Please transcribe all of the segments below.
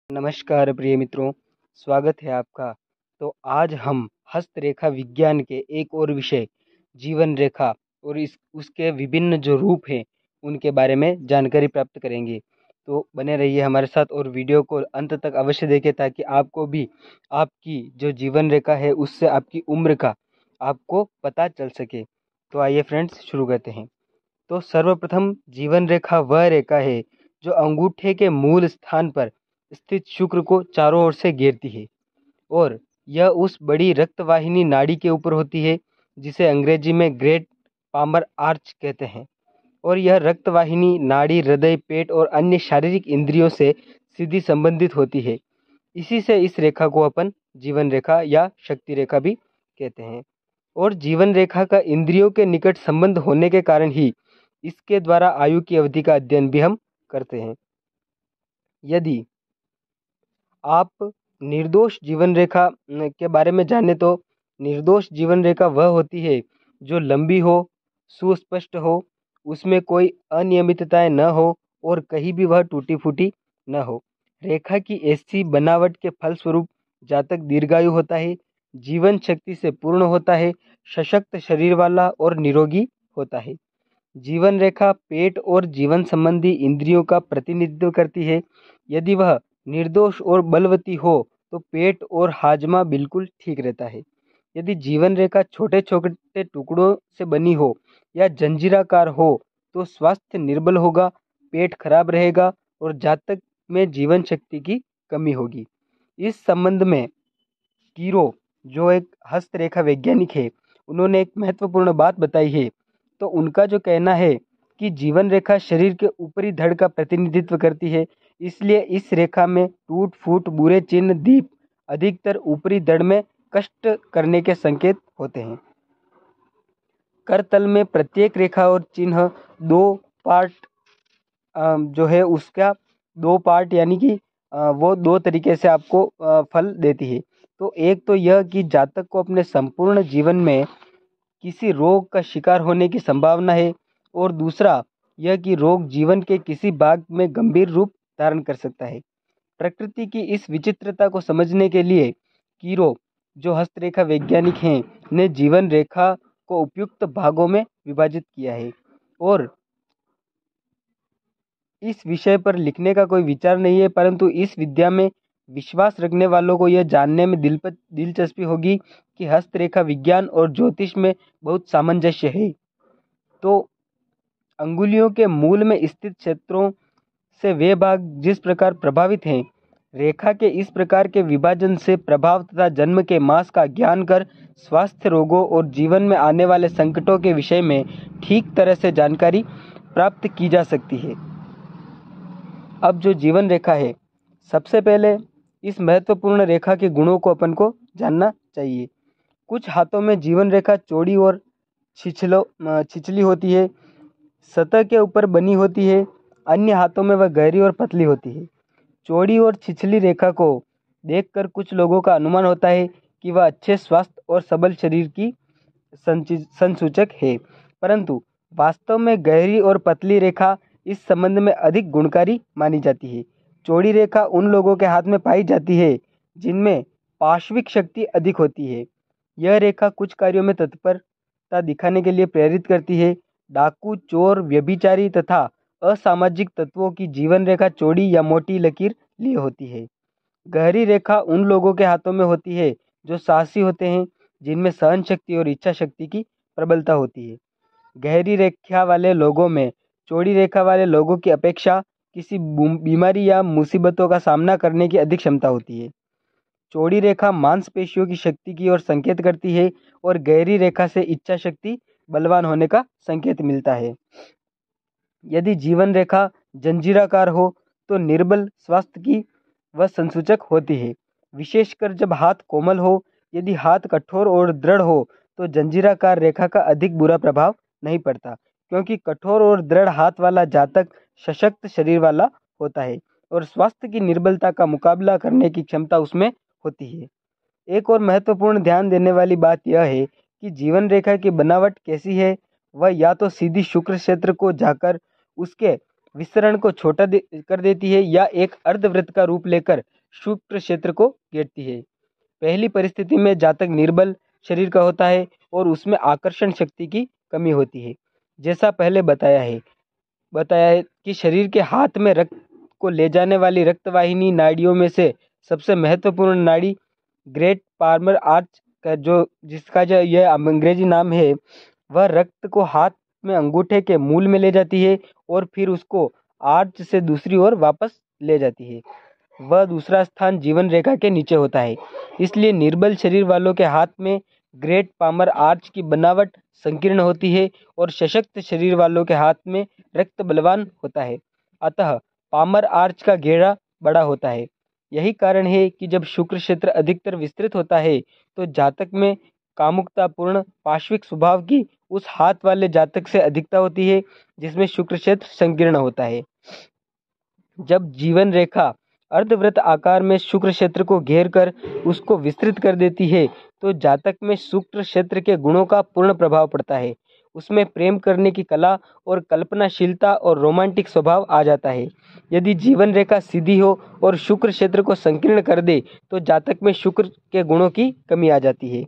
नमस्कार प्रिय मित्रों, स्वागत है आपका। तो आज हम हस्तरेखा विज्ञान के एक और विषय जीवन रेखा और इस उसके विभिन्न जो रूप हैं उनके बारे में जानकारी प्राप्त करेंगे। तो बने रहिए हमारे साथ और वीडियो को अंत तक अवश्य देखें ताकि आपको भी आपकी जो जीवन रेखा है उससे आपकी उम्र का आपको पता चल सके। तो आइए फ्रेंड्स शुरू करते हैं। तो सर्वप्रथम जीवन रेखा वह रेखा है जो अंगूठे के मूल स्थान पर स्थित शुक्र को चारों ओर से घेरती है और यह उस बड़ी रक्तवाहिनी नाड़ी के ऊपर होती है जिसे अंग्रेजी में ग्रेट पामर आर्च कहते हैं। और यह रक्तवाहिनी नाड़ी हृदय, पेट और अन्य शारीरिक इंद्रियों से सीधी संबंधित होती है। इसी से इस रेखा को अपन जीवन रेखा या शक्ति रेखा भी कहते हैं। और जीवन रेखा का इंद्रियों के निकट संबंध होने के कारण ही इसके द्वारा आयु की अवधि का अध्ययन भी हम करते हैं। यदि आप निर्दोष जीवन रेखा के बारे में जाने तो निर्दोष जीवन रेखा वह होती है जो लंबी हो, सुस्पष्ट हो, उसमें कोई अनियमितताएं न हो और कहीं भी वह टूटी फूटी न हो। रेखा की ऐसी बनावट के फलस्वरूप जातक दीर्घायु होता है, जीवन शक्ति से पूर्ण होता है, सशक्त शरीर वाला और निरोगी होता है। जीवन रेखा पेट और जीवन संबंधी इंद्रियों का प्रतिनिधित्व करती है। यदि वह निर्दोष और बलवती हो तो पेट और हाजमा बिल्कुल ठीक रहता है। यदि जीवन रेखा छोटे छोटे टुकड़ों से बनी हो या जंजीराकार हो तो स्वास्थ्य निर्बल होगा, पेट खराब रहेगा और जातक में जीवन शक्ति की कमी होगी। इस संबंध में कीरो, जो एक हस्तरेखा वैज्ञानिक है, उन्होंने एक महत्वपूर्ण बात बताई है। तो उनका जो कहना है कि जीवन रेखा शरीर के ऊपरी धड़ का प्रतिनिधित्व करती है, इसलिए इस रेखा में टूट फूट, बुरे चिन्ह, दीप अधिकतर ऊपरी धड़ में कष्ट करने के संकेत होते हैं। करतल में प्रत्येक रेखा और चिन्ह दो पार्ट जो है उसका दो पार्ट यानी कि वो दो तरीके से आपको फल देती है। तो एक तो यह कि जातक को अपने संपूर्ण जीवन में किसी रोग का शिकार होने की संभावना है और दूसरा यह कि रोग जीवन के किसी भाग में गंभीर रूप धारण कर सकता है। प्रकृति की इस विचित्रता को समझने के लिए कीरो, जो हस्तरेखा वैज्ञानिक हैं, ने जीवन रेखा को उपयुक्त भागों में विभाजित किया है। और इस विषय पर लिखने का कोई विचार नहीं है, परंतु इस विद्या में विश्वास रखने वालों को यह जानने में दिलचस्पी होगी कि हस्तरेखा विज्ञान और ज्योतिष में बहुत सामंजस्य है। तो अंगुलियों के मूल में स्थित क्षेत्रों से वे भाग जिस प्रकार प्रभावित हैं, रेखा के इस प्रकार के विभाजन से प्रभाव तथा जन्म के मास का ज्ञान कर स्वास्थ्य रोगों और जीवन में आने वाले संकटों के विषय में ठीक तरह से जानकारी प्राप्त की जा सकती है। अब जो जीवन रेखा है, सबसे पहले इस महत्वपूर्ण रेखा के गुणों को अपन को जानना चाहिए। कुछ हाथों में जीवन रेखा चौड़ी और छिछली होती है, सतह के ऊपर बनी होती है। अन्य हाथों में वह गहरी और पतली होती है। चौड़ी और छिछली रेखा को देखकर कुछ लोगों का अनुमान होता है कि वह अच्छे स्वास्थ्य और सबल शरीर की संसूचक है, परंतु वास्तव में गहरी और पतली रेखा इस संबंध में अधिक गुणकारी मानी जाती है। चौड़ी रेखा उन लोगों के हाथ में पाई जाती है जिनमें पार्श्विक शक्ति अधिक होती है। यह रेखा कुछ कार्यों में तत्परता दिखाने के लिए प्रेरित करती है। डाकू, चोर, व्यभिचारी तथा असामाजिक तत्वों की जीवन रेखा चौड़ी या मोटी लकीर लिए होती है। गहरी रेखा उन लोगों के हाथों में होती है जो साहसी होते हैं, जिनमें सहन शक्ति और इच्छा शक्ति की प्रबलता होती है। गहरी रेखा वाले लोगों में चौड़ी रेखा वाले लोगों की अपेक्षा किसी बीमारी या मुसीबतों का सामना करने की अधिक क्षमता होती है। चौड़ी रेखा मांसपेशियों की शक्ति की ओर संकेत करती है और गहरी रेखा से इच्छा शक्ति, बलवान होने का संकेत मिलता है। यदि जीवन रेखा जंजीराकार हो तो निर्बल स्वास्थ्य की वह संसूचक होती है, विशेषकर जब हाथ कोमल हो। यदि हाथ कठोर और दृढ़ हो तो जंजीराकार रेखा का अधिक बुरा प्रभाव नहीं पड़ता, क्योंकि कठोर और दृढ़ हाथ वाला जातक सशक्त शरीर वाला होता है और स्वास्थ्य की निर्बलता का मुकाबला करने की क्षमता उसमें होती है। एक और महत्वपूर्ण ध्यान देने वाली बात यह है कि जीवन रेखा की बनावट कैसी है। वह या तो सीधी शुक्र क्षेत्र को जाकर उसके विसरण को छोटा कर देती है या एक अर्धवृत्त का रूप लेकर शुक्र क्षेत्र को घेरती है। पहली परिस्थिति में जातक निर्बल शरीर का होता है और उसमें आकर्षण शक्ति की कमी होती है। जैसा पहले बताया है कि शरीर के हाथ में रक्त को ले जाने वाली रक्तवाहिनी नाड़ियों में से सबसे महत्वपूर्ण नाड़ी ग्रेट पाल्मर आर्च का जिसका यह अंग्रेजी नाम है, वह रक्त को हाथ में अंगूठे के मूल में ले जाती है और फिर उसको आर्च से दूसरी ओर वापस ले जाती है। वह दूसरा स्थान जीवन रेखा के नीचे होता है। इसलिए निर्बल शरीर वालों के हाथ में ग्रेट पाल्मर आर्च की बनावट संकीर्ण होती है और सशक्त शरीर वालों के हाथ में रक्त बलवान होता है। अतः पाल्मर आर्च का घेरा बड़ा होता है। यही कारण है कि जब शुक्र क्षेत्र अधिकतर विस्तृत होता है तो जातक में कामुकतापूर्ण पार्श्विक स्वभाव की उस हाथ वाले जातक से अधिकता होती है जिसमें शुक्र क्षेत्र संकीर्ण होता है। जब जीवन रेखा अर्धवृत्त आकार में शुक्र क्षेत्र को घेर कर उसको विस्तृत कर देती है तो जातक में शुक्र क्षेत्र के गुणों का पूर्ण प्रभाव पड़ता है। उसमें प्रेम करने की कला और कल्पनाशीलता और रोमांटिक स्वभाव आ जाता है। यदि जीवन रेखा सीधी हो और शुक्र क्षेत्र को संकीर्ण कर दे तो जातक में शुक्र के गुणों की कमी आ जाती है।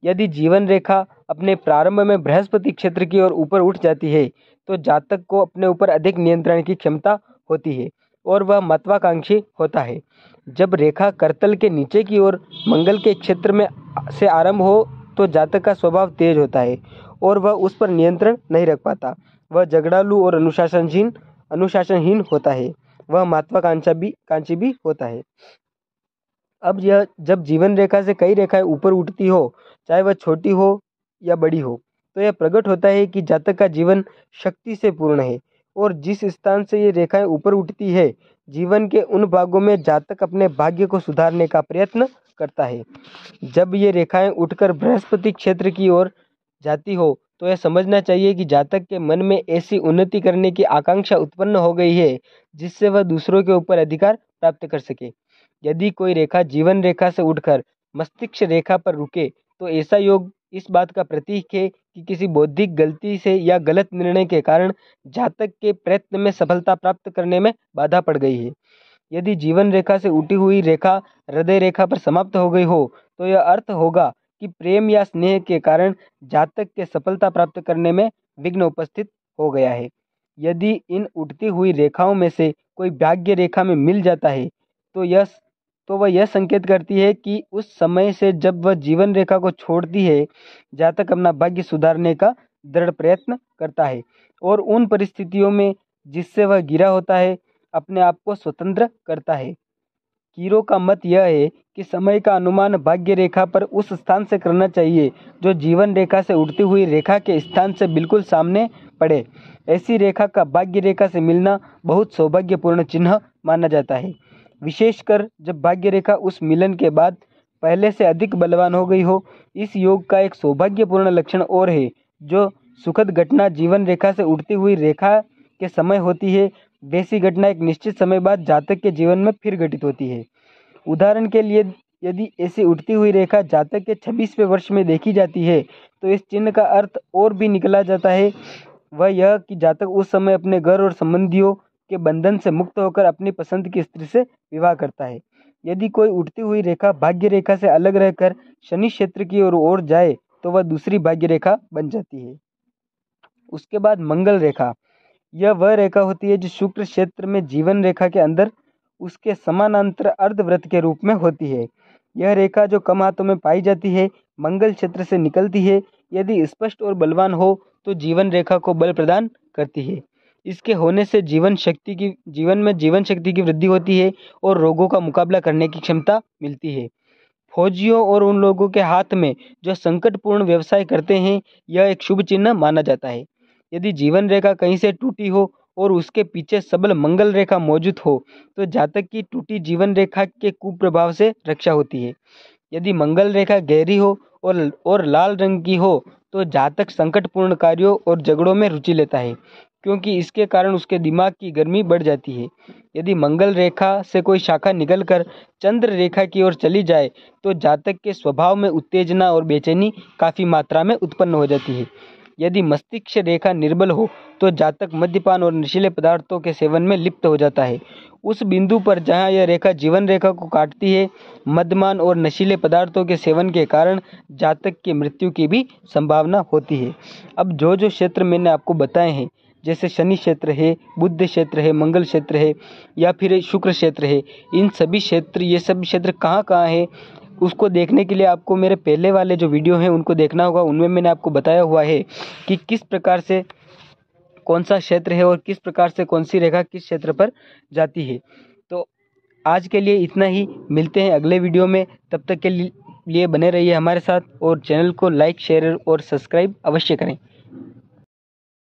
यदि जीवन रेखा अपने प्रारंभ में बृहस्पति क्षेत्र की ओर ऊपर उठ जाती है तो जातक को अपने ऊपर अधिक नियंत्रण की क्षमता होती है और वह महत्वाकांक्षी होता है। जब रेखा करतल के नीचे की ओर मंगल के क्षेत्र में से आरंभ हो तो जातक का स्वभाव तेज होता है और वह उस पर नियंत्रण नहीं रख पाता। वह झगड़ालू और अनुशासनहीन होता है। वह महत्वाकांक्षी भी होता है। अब यह जब जीवन रेखा से कई रेखाएं ऊपर उठती हो, चाहे वह छोटी हो या बड़ी हो, तो यह प्रकट होता है कि जातक का जीवन शक्ति से पूर्ण है और जिस स्थान से ये रेखाएं ऊपर उठती है, जीवन के उन भागों में जातक अपने भाग्य को सुधारने का प्रयत्न करता है। जब ये रेखाएं उठकर बृहस्पति क्षेत्र की ओर जाती हो तो यह समझना चाहिए कि जातक के मन में ऐसी उन्नति करने की आकांक्षा उत्पन्न हो गई है जिससे वह दूसरों के ऊपर अधिकार प्राप्त कर सके। यदि कोई रेखा जीवन रेखा से उठकर मस्तिष्क रेखा पर रुके तो ऐसा योग इस बात का प्रतीक है कि किसी बौद्धिक गलती से या गलत निर्णय के कारण जातक के प्रयत्न में सफलता प्राप्त करने में बाधा पड़ गई है। यदि जीवन रेखा से उठी हुई रेखा हृदय रेखा पर समाप्त हो गई हो तो यह अर्थ होगा कि प्रेम या स्नेह के कारण जातक के सफलता प्राप्त करने में विघ्न उपस्थित हो गया है। यदि इन उठती हुई रेखाओं में से कोई भाग्य रेखा में मिल जाता है तो वह यह संकेत करती है कि उस समय से जब वह जीवन रेखा को छोड़ती है, जातक अपना भाग्य सुधारने का दृढ़ प्रयत्न करता है और उन परिस्थितियों में जिससे वह घिरा होता है अपने आप को स्वतंत्र करता है। कीरो का मत यह है कि समय का अनुमान भाग्य रेखा पर उस स्थान से करना चाहिए जो जीवन रेखा से उठती हुई रेखा के स्थान से बिल्कुल सामने पड़े। ऐसी रेखा का भाग्य रेखा से मिलना बहुत सौभाग्यपूर्ण चिन्ह माना जाता है, विशेषकर जब भाग्य रेखा उस मिलन के बाद पहले से अधिक बलवान हो गई हो। इस योग का एक सौभाग्यपूर्ण लक्षण और है, जो सुखद घटना जीवन रेखा से उठती हुई रेखा के समय होती है, वैसी घटना एक निश्चित समय बाद जातक के जीवन में फिर घटित होती है। उदाहरण के लिए यदि ऐसी उठती हुई रेखा जातक के 26वें वर्ष में देखी जाती है तो इस चिन्ह का अर्थ और भी निकला जाता है। वह यह कि जातक उस समय अपने घर और संबंधियों के बंधन से मुक्त होकर अपनी पसंद की स्त्री से विवाह करता है। यदि कोई उठती हुई रेखा भाग्य रेखा से अलग रहकर शनि क्षेत्र की ओर जाए तो वह दूसरी भाग्य रेखा बन जाती है। उसके बाद मंगल रेखा, यह वह रेखा होती है जो शुक्र क्षेत्र में जीवन रेखा के अंदर उसके समानांतर अर्धवृत्त के रूप में होती है। यह रेखा जो कम हाथों में पाई जाती है मंगल क्षेत्र से निकलती है। यदि स्पष्ट और बलवान हो तो जीवन रेखा को बल प्रदान करती है। इसके होने से जीवन में जीवन शक्ति की वृद्धि होती है और रोगों का मुकाबला करने की क्षमता मिलती है। फौजियों और उन लोगों के हाथ में जो संकटपूर्ण व्यवसाय करते हैं, यह एक शुभ चिन्ह माना जाता है। यदि जीवन रेखा कहीं से टूटी हो और उसके पीछे सबल मंगल रेखा मौजूद हो तो जातक की टूटी जीवन रेखा के कुप्रभाव से रक्षा होती है। यदि मंगल रेखा गहरी हो और लाल रंग की हो तो जातक संकटपूर्ण कार्यों और झगड़ों में रुचि लेता है, क्योंकि इसके कारण उसके दिमाग की गर्मी बढ़ जाती है। यदि मंगल रेखा से कोई शाखा निकलकर चंद्र रेखा की ओर चली जाए तो जातक के स्वभाव में उत्तेजना और बेचैनी काफ़ी मात्रा में उत्पन्न हो जाती है। यदि मस्तिष्क रेखा निर्बल हो तो जातक मद्यपान और नशीले पदार्थों के सेवन में लिप्त हो जाता है। उस बिंदु पर जहां यह रेखा जीवन रेखा को काटती है, मद्यपान और नशीले पदार्थों के सेवन के कारण जातक की मृत्यु की भी संभावना होती है। अब जो जो क्षेत्र मैंने आपको बताए हैं, जैसे शनि क्षेत्र है, बुध क्षेत्र है, मंगल क्षेत्र है या फिर शुक्र क्षेत्र है, इन सभी क्षेत्र, ये सब क्षेत्र कहाँ कहाँ है उसको देखने के लिए आपको मेरे पहले वाले जो वीडियो हैं उनको देखना होगा। उनमें मैंने आपको बताया हुआ है कि किस प्रकार से कौन सा क्षेत्र है और किस प्रकार से कौन सी रेखा किस क्षेत्र पर जाती है। तो आज के लिए इतना ही, मिलते हैं अगले वीडियो में। तब तक के लिए बने रहिए हमारे साथ और चैनल को लाइक, शेयर और सब्सक्राइब अवश्य करें।